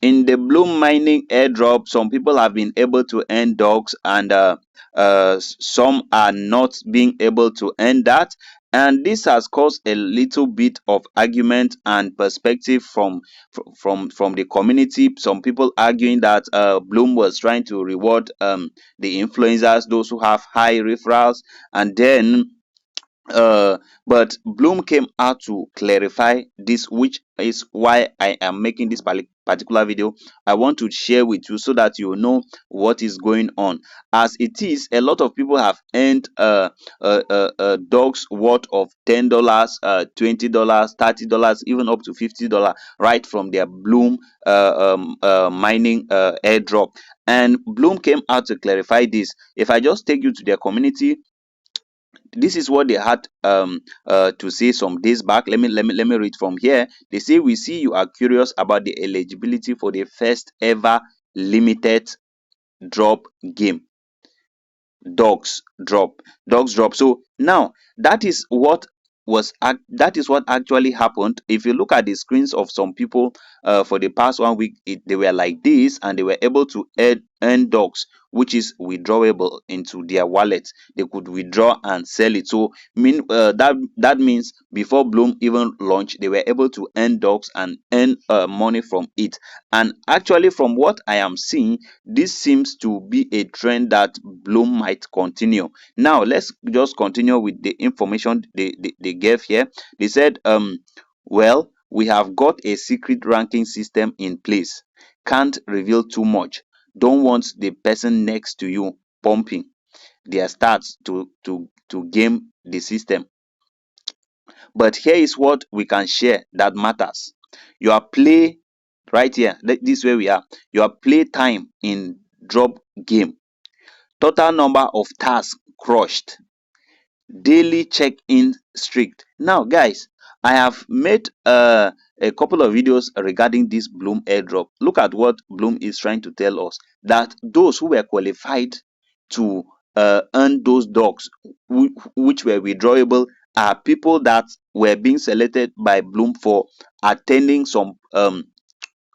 in the Bloom mining airdrop, some people have been able to earn dogs, and some are not being able to earn that. And this has caused a little bit of argument and perspective from the community. Some people arguing that Bloom was trying to reward the influencers, those who have high referrals, and then but Bloom came out to clarify this, which is why I am making this particular video. I want to share with you so that you know what is going on. As it is, a lot of people have earned dogs worth of $10, $20, $30, even up to $50 right from their Bloom mining airdrop. And Bloom came out to clarify this. If I just take you to their community, this is what they had to say some days back. Let me read from here. They say, we see you are curious about the eligibility for the first ever limited drop game, dogs dogs drop. So now that is what that is what actually happened. If you look at the screens of some people for the past 1 week, they were like this, and they were able to earn dogs, which is withdrawable into their wallet. They could withdraw and sell it. So that means before Bloom even launched, they were able to earn dogs and earn money from it. And actually, from what I am seeing, this seems to be a trend that Bloom might continue. Now, let's just continue with the information they gave here. They said, well, we have got a secret ranking system in place. Can't reveal too much. Don't want the person next to you pumping their stats to game the system. But here is what we can share that matters. Your play right here, this is where we are. Your play time in drop game, total number of tasks crushed, daily check-in strict. Now guys, I have made a couple of videos regarding this Bloom airdrop. Look at what Bloom is trying to tell us, that those who were qualified to earn those dogs, which were withdrawable, are people that were being selected by Bloom for attending some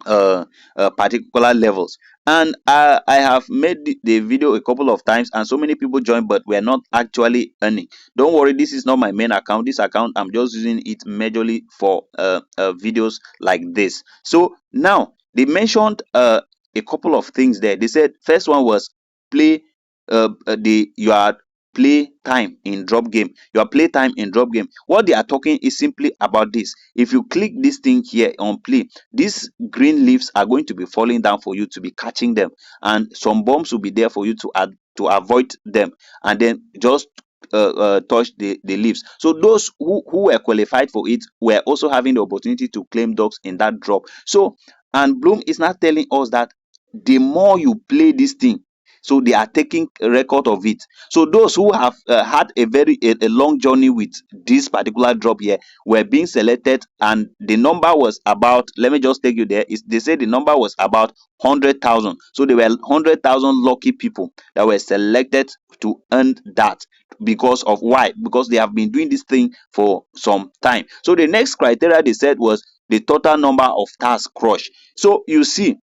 particular levels. And I have made the video a couple of times, and so many people joined, but we're not actually earning. Don't worry, this is not my main account. This account, I'm just using it majorly for videos like this. So now they mentioned a couple of things there. They said first one was play the your play time in drop game. Your play time in drop game, what they are talking is simply about this. If you click this thing here on play, these green leaves are going to be falling down for you to be catching them, and some bombs will be there for you to to avoid them, and then just touch the leaves. So those who were qualified for it were also having the opportunity to claim dogs in that drop. So, and Bloom is not telling us that the more you play this thing, so they are taking a record of it. So those who have had a long journey with this particular drop here were being selected, and the number was about, let me just take you there, is they say the number was about 100,000. So there were 100,000 lucky people that were selected to earn that. Because of why? Because they have been doing this thing for some time. So the next criteria they said was the total number of tasks crushed. So you see,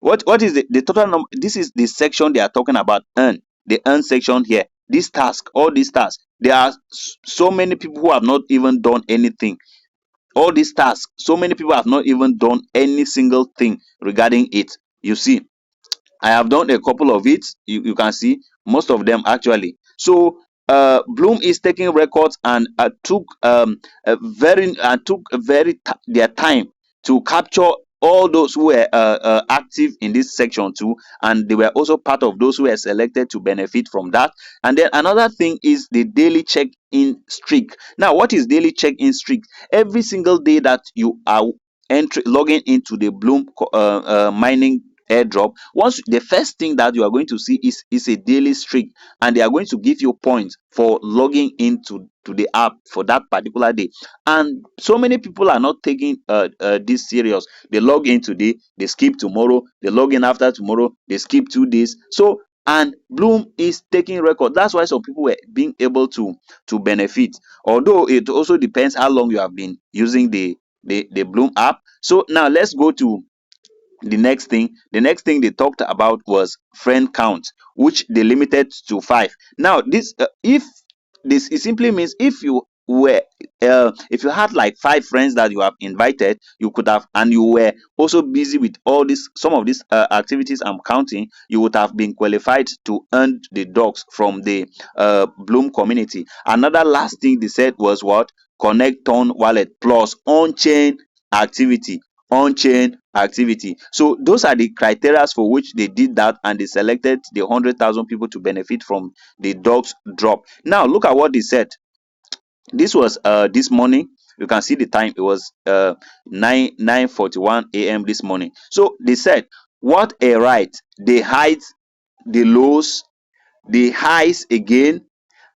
what is the total number? This is the section they are talking about, earn, the earn section here. This task, all these tasks, there are so many people who have not even done anything. All these tasks, so many people have not even done any single thing regarding it. You see, I have done a couple of it. You can see most of them actually. So Bloom is taking records, and took their time to capture all those who were active in this section too, and they were also part of those who were selected to benefit from that. And then another thing is the daily check-in streak. Now, what is daily check-in streak? Every single day that you are logging into the Bloom mining airdrop, once the first thing that you are going to see is a daily streak, and they are going to give you points for logging into the app for that particular day. And so many people are not taking this serious. They log in today, they skip tomorrow, they log in after tomorrow, they skip 2 days. So, and Bloom is taking record. That's why some people were being able to benefit, although it also depends how long you have been using the Bloom app. So now let's go to The next thing they talked about was friend count, which they limited to 5. Now this if this it simply means if you had like 5 friends that you have invited, you could have, and you were also busy with all this some of these activities I'm counting, you would have been qualified to earn the dogs from the Bloom community. Another last thing they said was what? Connect ton wallet plus on-chain activity. On-chain activity. So those are the criteria for which they did that, and they selected the 100,000 people to benefit from the dogs drop. Now look at what they said. This was this morning. You can see the time. It was 9:41 a.m. this morning. So they said, what a ride. The heights, the lows, the highs again.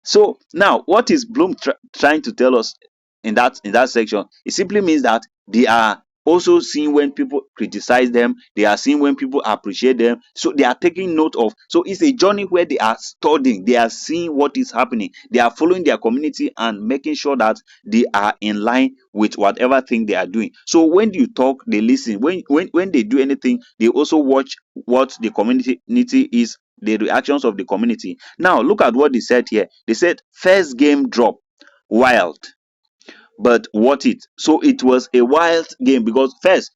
So now, what is Bloom trying to tell us in that section? It simply means that they are also seeing when people criticize them. They are seeing when people appreciate them. So they are taking note of. So it's a journey where they are studying. They are seeing what is happening. They are following their community and making sure that they are in line with whatever thing they are doing. So when you talk, they listen. When they do anything, they also watch what the community is, the reactions of the community. Now, look at what they said here. They said, first game drop, wild, but worth it. So it was a wild game because first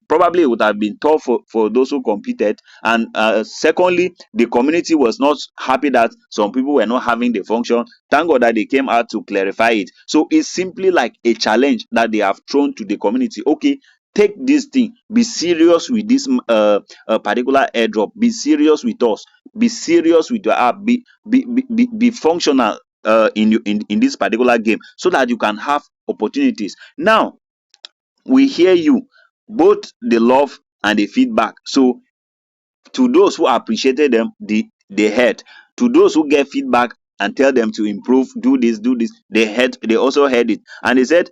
probably it would have been tough for those who competed, and secondly, the community was not happy that some people were not having the function. Thank God that they came out to clarify it. So it's simply like a challenge that they have thrown to the community. Okay, take this thing, be serious with this particular airdrop, be serious with us, be serious with your app, be functional in this particular game, so that you can have opportunities. Now we hear you, both the love and the feedback. So to those who appreciated them, they heard. To those who get feedback and tell them to improve, do this, they also heard it, and they said,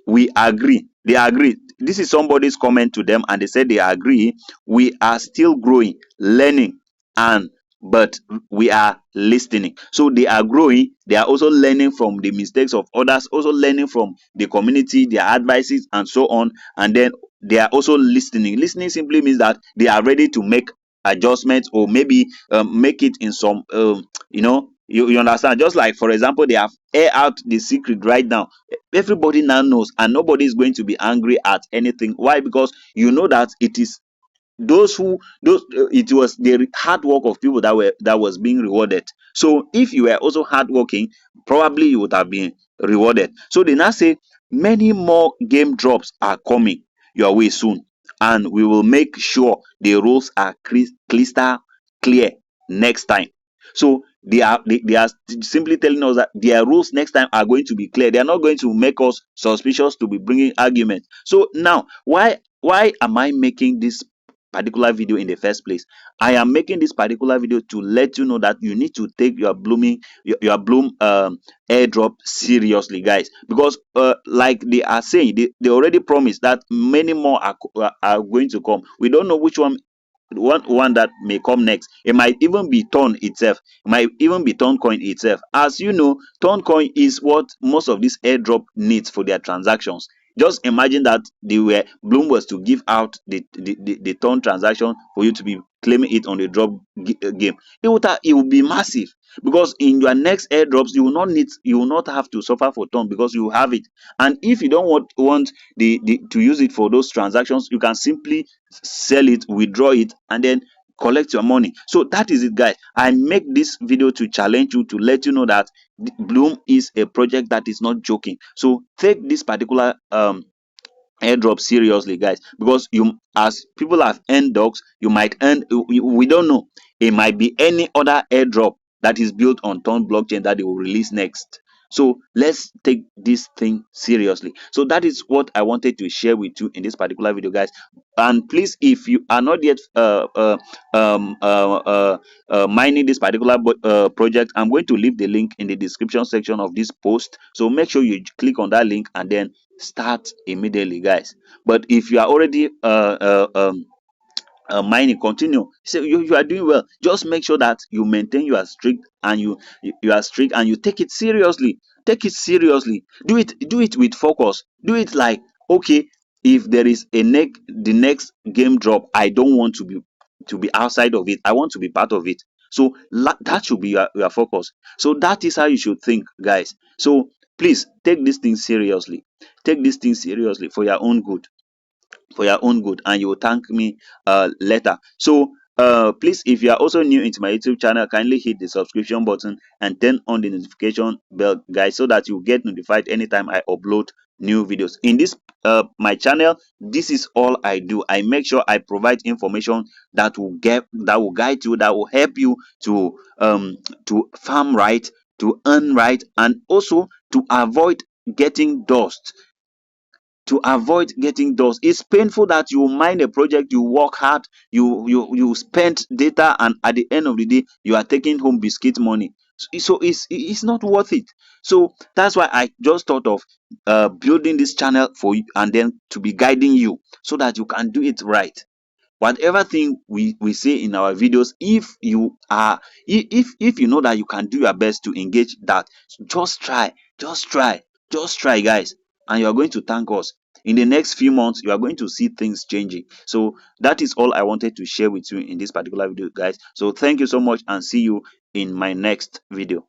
we agree. They agree. This is somebody's comment to them, and they said they agree. We are still growing, learning, and but we are listening. So they are growing, they are also learning from the mistakes of others, also learning from the community, their advices, and so on. And then they are also listening. Listening simply means that they are ready to make adjustments, or maybe make it in some you understand. Just like, for example, they have air out the secret right now. Everybody now knows, and nobody is going to be angry at anything. Why? Because you know that it is it was the hard work of people that was being rewarded. So if you were also hardworking, probably you would have been rewarded. So they now say many more game drops are coming your way soon, and we will make sure the rules are crystal clear next time. So they are simply telling us that their rules next time are going to be clear. They are not going to make us suspicious to be bringing arguments. So now, why am I making this particular video in the first place? I am making this particular video to let you know that you need to take your Bloom airdrop seriously, guys, because like they are saying, they already promised that many more are going to come. We don't know which one that may come next. It might even be Ton itself. It might even be Ton Coin itself. As you know, Ton Coin is what most of this airdrop needs for their transactions. Just imagine that Bloom was to give out the Ton transaction for you to be claiming it on the drop game. It would be massive, because in your next airdrops you will not have to suffer for Ton, because you have it. And if you don't want the to use it for those transactions, you can simply sell it, withdraw it, and then collect your money. So that is it, guys. I make this video to challenge you, to let you know that Bloom is a project that is not joking. So take this particular airdrop seriously, guys, because you as people have earned dogs, you might earn, we don't know, it might be any other airdrop that is built on Ton blockchain that they will release next. So let's take this thing seriously. So that is what I wanted to share with you in this particular video, guys. And please, if you are not yet mining this particular project, I'm going to leave the link in the description section of this post. So make sure you click on that link and then start immediately, guys. But if you are already mining, continue. So you are doing well. Just make sure that you maintain your strict, and you are strict, and you take it seriously. Take it seriously. Do it with focus. Do it like, okay, if there is the next game drop, I don't want to be outside of it. I want to be part of it. So that should be your focus. So that is how you should think, guys. So please take this thing seriously. Take this thing seriously for your own good, for your own good, and you will thank me later. So please, if you are also new into my YouTube channel, kindly hit the subscription button and turn on the notification bell, guys, so that you get notified anytime I upload new videos in this my channel. This is all I do. I make sure I provide information that will guide you, that will help you to farm right, to earn right, and also to avoid getting dust, to avoid getting dust. It's painful that you mine a project, you work hard, you spend data, and at the end of the day, you are taking home biscuit money. So it's not worth it. So that's why I just thought of building this channel for you, and then to be guiding you so that you can do it right. Whatever thing we say in our videos, if you are, if you know that you can do your best to engage that, just try, just try, just try, guys, and you are going to thank us. In the next few months, you are going to see things changing. So that is all I wanted to share with you in this particular video, guys. So thank you so much, and see you in my next video.